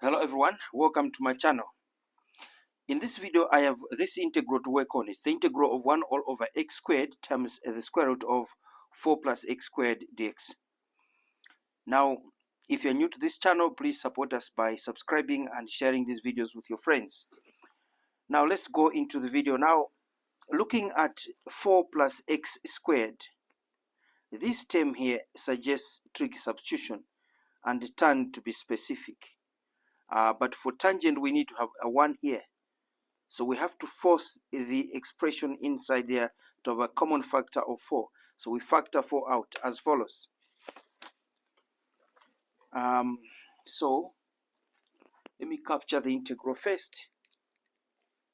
Hello everyone, welcome to my channel. In this video I have this integral to work on. It's the integral of 1 all over x squared times the square root of 4 plus x squared dx. Now if you're new to this channel, please support us by subscribing and sharing these videos with your friends. Now let's go into the video. Now looking at 4 plus x squared, this term here suggests trig substitution and tan to be specific. But for tangent we need to have a 1 here. So we have to force the expression inside there to have a common factor of 4. So we factor 4 out as follows. So let me capture the integral first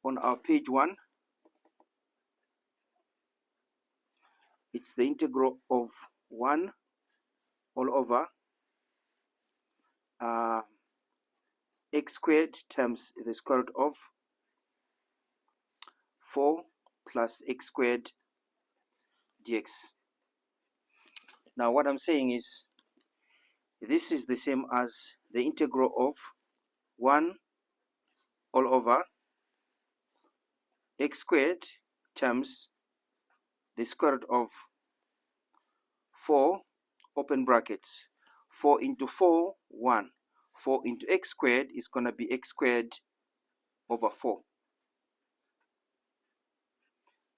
on our page 1. It's the integral of 1 all over x squared times the square root of 4 plus x squared dx. Now what I'm saying is this is the same as the integral of 1 all over x squared times the square root of 4 open brackets 4 into 4 1 4 into x squared is going to be x squared over 4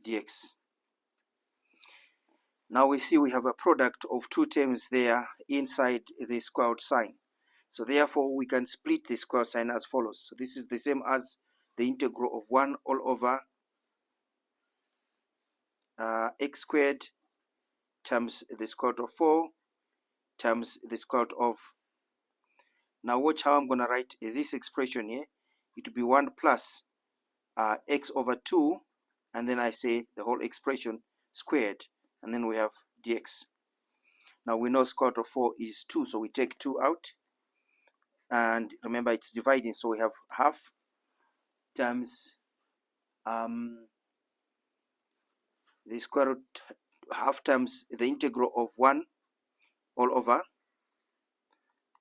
dx. Now we see we have a product of two terms there inside the square root sign. So therefore we can split the square root sign as follows. So this is the same as the integral of 1 all over x squared times the square root of 4 times the square root of. Now watch how I'm going to write this expression here. It will be 1 plus x over 2, and then I say the whole expression squared, and then we have dx. Now we know square root of 4 is 2, so we take 2 out, and remember it's dividing, so we have half times the square root, half times the integral of 1 all over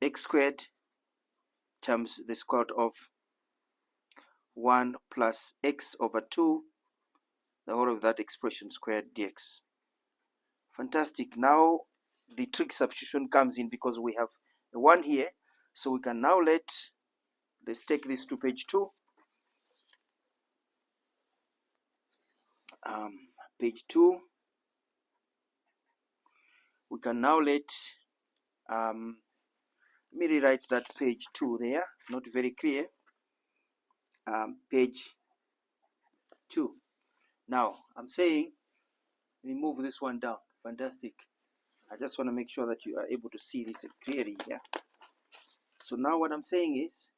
x squared times the square root of 1 plus x over 2, the whole of that expression squared dx. Fantastic. Now the trig substitution comes in because we have the 1 here, so we can now let's take this to page 2. Page 2, we can now let me rewrite that page 2 there, not very clear. Page 2. Now I'm saying we move this one down. Fantastic. I just want to make sure that you are able to see this clearly here. So now what I'm saying is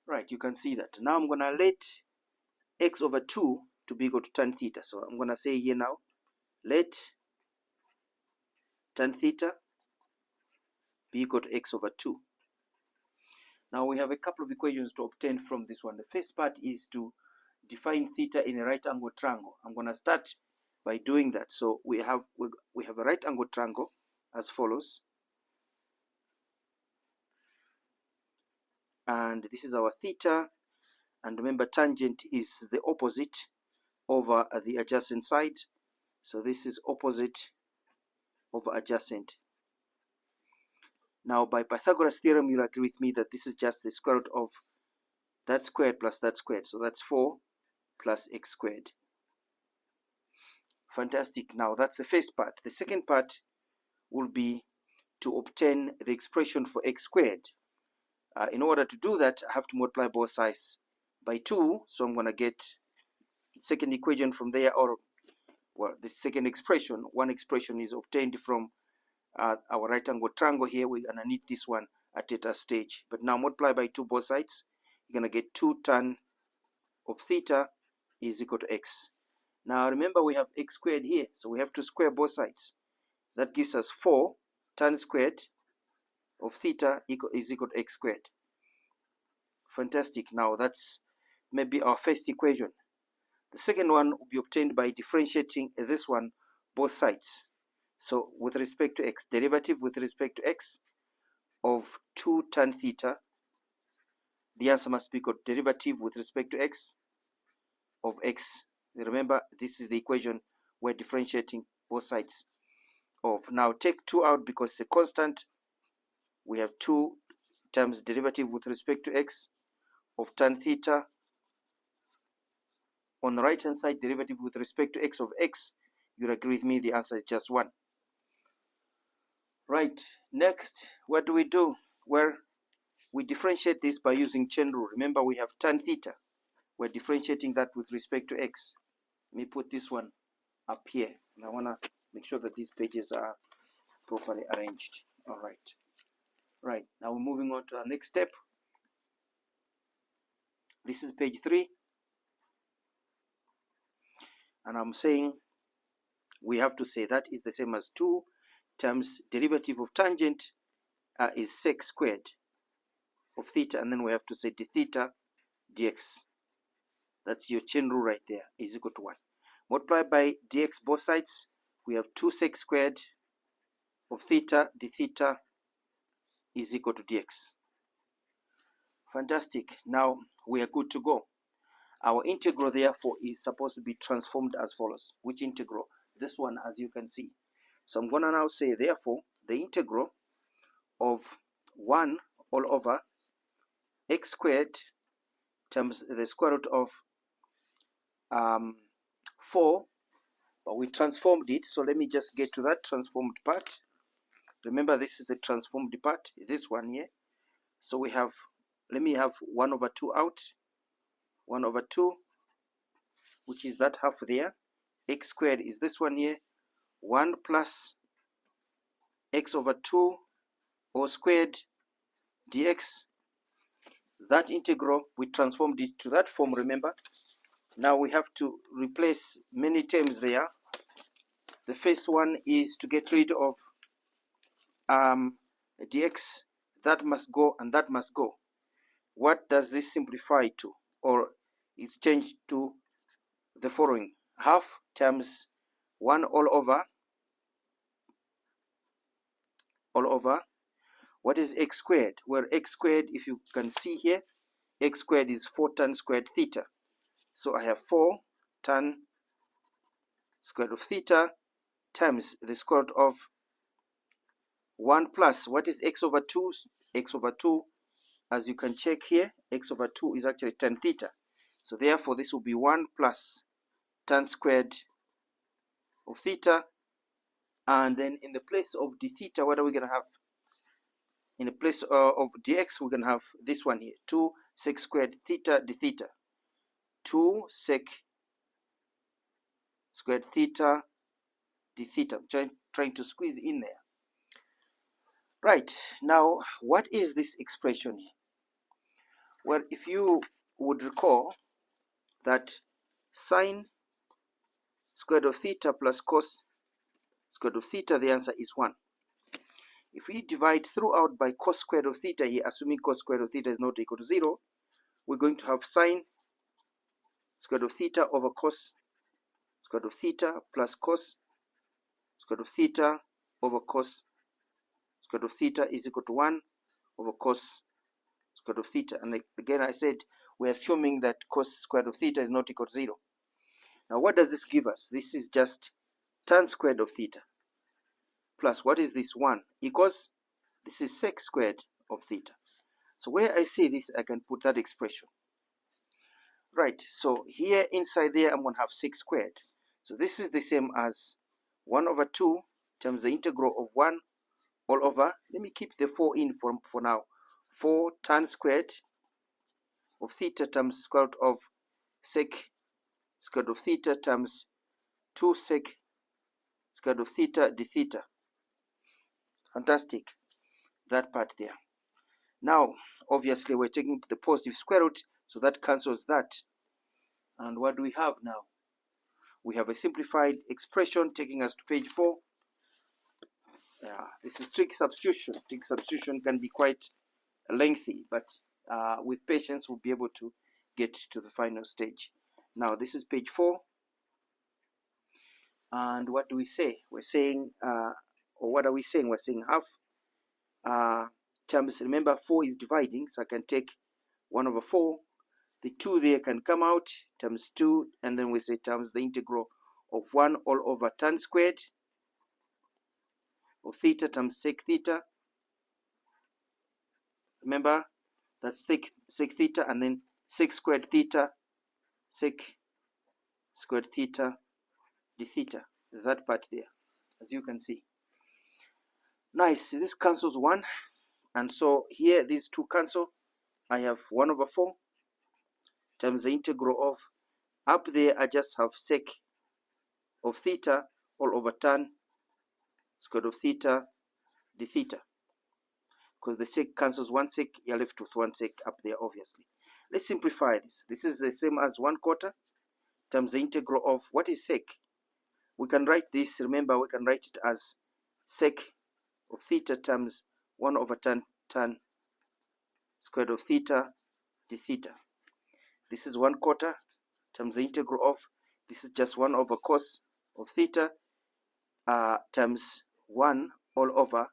right, you can see that. Now I'm going to let x over 2 to be equal to tan theta. So I'm going to say here now, let tan theta be equal to x over 2. Now we have a couple of equations to obtain from this one. The first part is to define theta in a right angle triangle. I'm going to start by doing that. So we have a right angle triangle as follows, and this is our theta, and remember tangent is the opposite over the adjacent side, so this is opposite over adjacent. Now by Pythagoras theorem you'll agree with me that this is just the square root of that squared plus that squared, so that's 4 plus x squared. Fantastic. Now that's the first part. The second part will be to obtain the expression for x squared. In order to do that, I have to multiply both sides by 2, so I'm going to get the second equation from there, or well, the second expression. One expression is obtained from our right angle triangle here. We're going to need this one at theta stage, but now multiply by 2 both sides. You're going to get 2 tan of theta is equal to x. Now remember we have x squared here, so we have to square both sides. That gives us 4 tan squared of theta is equal to x squared. Fantastic. Now that's maybe our first equation. The second one will be obtained by differentiating this one both sides. So with respect to x, derivative with respect to x of 2 tan theta, the answer must be equal to derivative with respect to x of x. Remember, this is the equation we're differentiating both sides of. Now take 2 out because it's a constant. We have 2 times derivative with respect to x of tan theta. On the right hand side, derivative with respect to x of x. You'll agree with me, the answer is just 1. Right, next, what do? Well, we differentiate this by using chain rule. Remember, we have tan theta. We're differentiating that with respect to x. Let me put this one up here. And I want to make sure that these pages are properly arranged. All right. Right, now we're moving on to our next step. This is page 3. And I'm saying we have to say that is the same as 2 times derivative of tangent is sec squared of theta, and then we have to say d theta dx. That's your chain rule right there, is equal to 1. Multiply by dx both sides. We have 2 sec squared of theta d theta is equal to dx. Fantastic. Now we are good to go. Our integral therefore is supposed to be transformed as follows. Which integral? This one, as you can see. So I'm going to now say therefore the integral of 1 all over x squared times the square root of 4, but we transformed it. So let me just get to that transformed part. Remember, this is the transformed part, this one here. So we have, let me have 1 over 2 out, 1 over 2, which is that half there. X squared is this one here, 1 plus x over 2 all squared dx. That integral, we transformed it to that form, remember. Now we have to replace many terms there. The first one is to get rid of dx. That must go and that must go. What does this simplify to? Or it's changed to the following. Half times 1 all over. What is x squared? Well, x squared, if you can see here, x squared is 4 tan squared theta. So I have 4 tan squared of theta times the square root of 1 plus, what is x over 2? X over 2, as you can check here, x over 2 is actually tan theta. So therefore this will be 1 plus tan squared of theta. And then in the place of d theta, what are we going to have? In the place of dx, we're going to have this one here, 2 sec squared theta d theta. 2 sec squared theta d theta. I'm trying to squeeze in there. Right, now what is this expression here? Well, if you would recall that sine squared of theta plus cos squared of theta, the answer is 1. If we divide throughout by cos squared of theta here, assuming cos squared of theta is not equal to 0, we're going to have sine squared of theta over cos squared of theta plus cos squared of theta over cos squared of theta is equal to 1 over cos squared of theta. And again, I said we're assuming that cos squared of theta is not equal to 0. Now what does this give us? This is just tan squared of theta plus, what is this, 1 equals, this is sec squared of theta. So where I see this, I can put that expression. Right, so here inside there I'm going to have sec squared. So this is the same as 1 over 2 times the integral of 1 all over, let me keep the 4 in for now, 4 tan squared of theta times square root of sec squared of theta times 2 sec squared of theta d theta. Fantastic, that part there. Now obviously we're taking the positive square root, so that cancels that. And what do we have now? We have a simplified expression taking us to page 4. This is trig substitution. Trig substitution can be quite lengthy, but with patience we'll be able to get to the final stage. Now this is page 4, and what do we say? We're saying, or what are we saying? We're saying half times, remember 4 is dividing, so I can take 1 over 4. The 2 there can come out, times 2, and then we say times the integral of 1 all over tan squared of theta times sec theta. Remember, that's sec theta, and then sec squared theta, sec squared theta d theta, that part there, as you can see. Nice, this cancels 1, and so here these two cancel. I have 1 over 4 times the integral of, up there I just have sec of theta all over tan squared of theta d theta, because the sec cancels 1 sec, you're left with 1 sec up there, obviously. Let's simplify this. This is the same as 1/4 times the integral of, what is sec? We can write this, remember, we can write it as sec of theta times 1 over tan squared of theta d theta. This is 1/4 times the integral of, this is just 1 over cos of theta times 1 all over,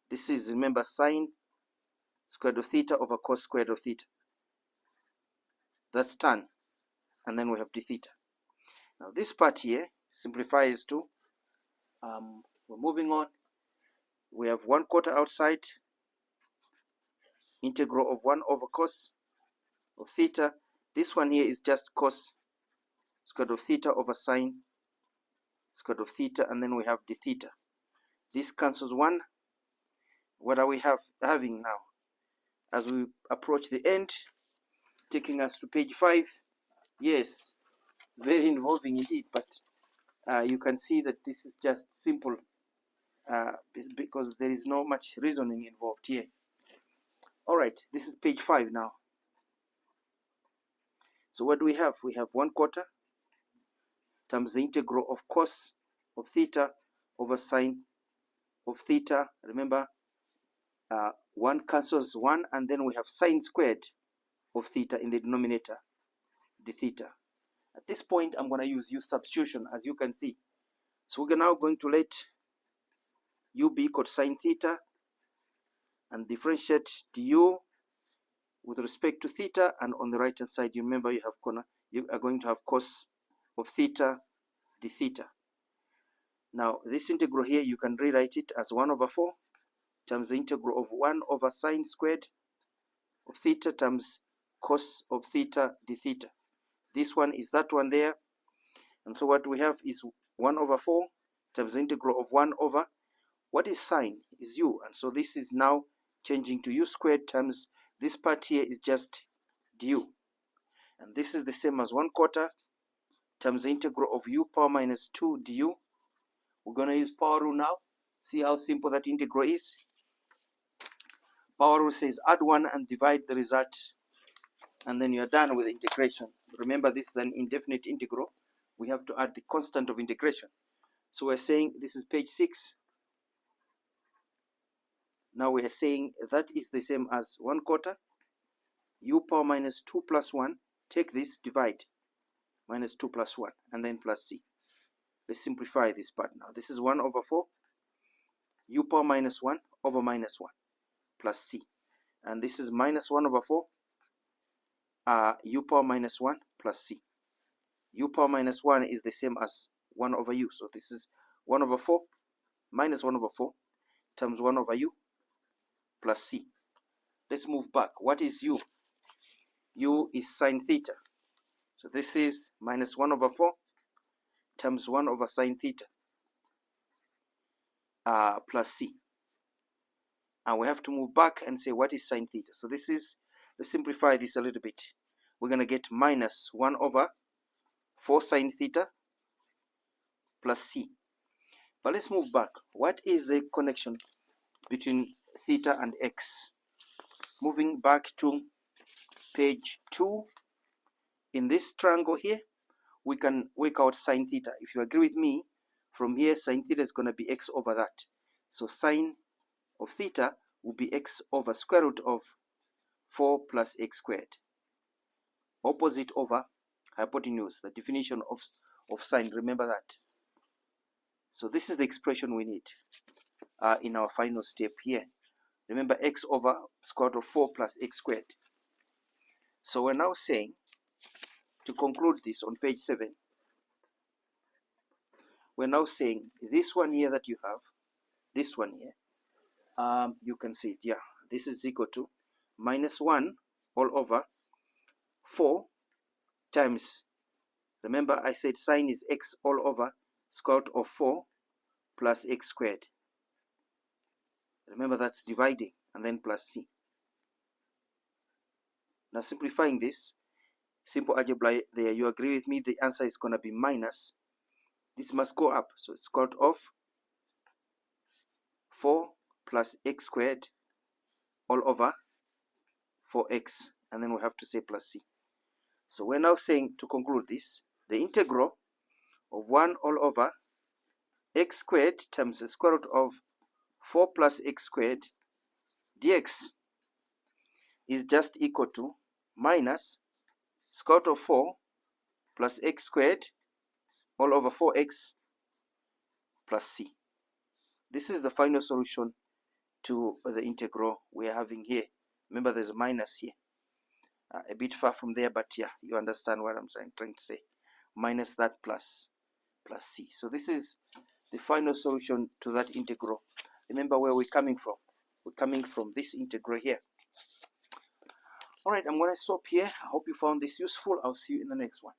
this is, remember, sine squared of theta over cos squared of theta. That's tan, and then we have d theta. Now this part here simplifies to, we're moving on. We have 1/4 outside, integral of 1 over cos of theta. This one here is just cos squared of theta over sine squared of theta, and then we have d theta. This cancels 1. What are we having now? As we approach the end, taking us to page 5. Yes, very involving indeed, but you can see that this is just simple because there is not much reasoning involved here. All right, this is page 5 now. So what do we have? We have 1/4 times the integral of cos of theta over sine of theta. Remember, 1 cancels 1, and then we have sine squared of theta in the denominator, d theta. At this point, I'm going to use U substitution, as you can see. So we're now going to let u be equal to sine theta and differentiate du with respect to theta, and on the right hand side, you remember you are going to have cos of theta d theta. Now this integral here, you can rewrite it as 1 over 4 times the integral of 1 over sine squared of theta times cos of theta d theta. This one is that one there, and so what we have is 1 over 4 times the integral of 1 over, what is sine? Is u, and so this is now changing to u squared times, this part here is just du, and this is the same as 1/4 times the integral of u power minus 2 du. We're going to use power rule now. See how simple that integral is. Power rule says add 1 and divide the result, and then you're done with the integration. Remember, this is an indefinite integral. We have to add the constant of integration. So we're saying, this is page 6. Now we are saying that is the same as 1/4 u power minus 2 plus 1. Take this, divide, minus 2 plus 1, and then plus c. Let's simplify this part now. This is 1 over 4 u power minus 1 over minus 1 plus c, and this is minus 1 over 4 u power minus 1 plus c. U power minus 1 is the same as 1 over u, so this is 1 over 4 minus 1 over 4 times 1 over u plus c. Let's move back. What is u? U is sine theta, so this is minus 1 over 4 times 1 over sine theta plus c. And we have to move back and say, what is sine theta? So this is, let's simplify this a little bit. We're going to get minus 1 over 4 sine theta plus c. But let's move back. What is the connection between theta and x? Moving back to page 2, in this triangle here, we can work out sine theta. If you agree with me, from here sine theta is going to be x over that. So sine of theta will be x over square root of 4 plus x squared. Opposite over hypotenuse, the definition of sine, remember that. So this is the expression we need in our final step here. Remember, x over square root of 4 plus x squared. So we're now saying, to conclude this on page 7, we're now saying this one here that you have, this one here, you can see it, yeah, this is equal to minus 1 all over 4 times, remember I said sine is x all over square root of 4 plus x squared. Remember, that's dividing, and then plus c. Now simplifying this, simple algebra there, you agree with me, the answer is going to be minus, this must go up, so it's square root of 4 plus x squared all over 4x, and then we have to say plus c. So we're now saying, to conclude this, the integral of 1 all over x squared times the square root of 4 plus x squared dx is just equal to minus square root of 4 plus x squared all over 4x plus c. This is the final solution to the integral we are having here. Remember, there's a minus here. A bit far from there, but yeah, you understand what I'm trying to say. Minus that plus c. So this is the final solution to that integral. Remember where we're coming from. We're coming from this integral here. Alright, I'm going to stop here. I hope you found this useful. I'll see you in the next one.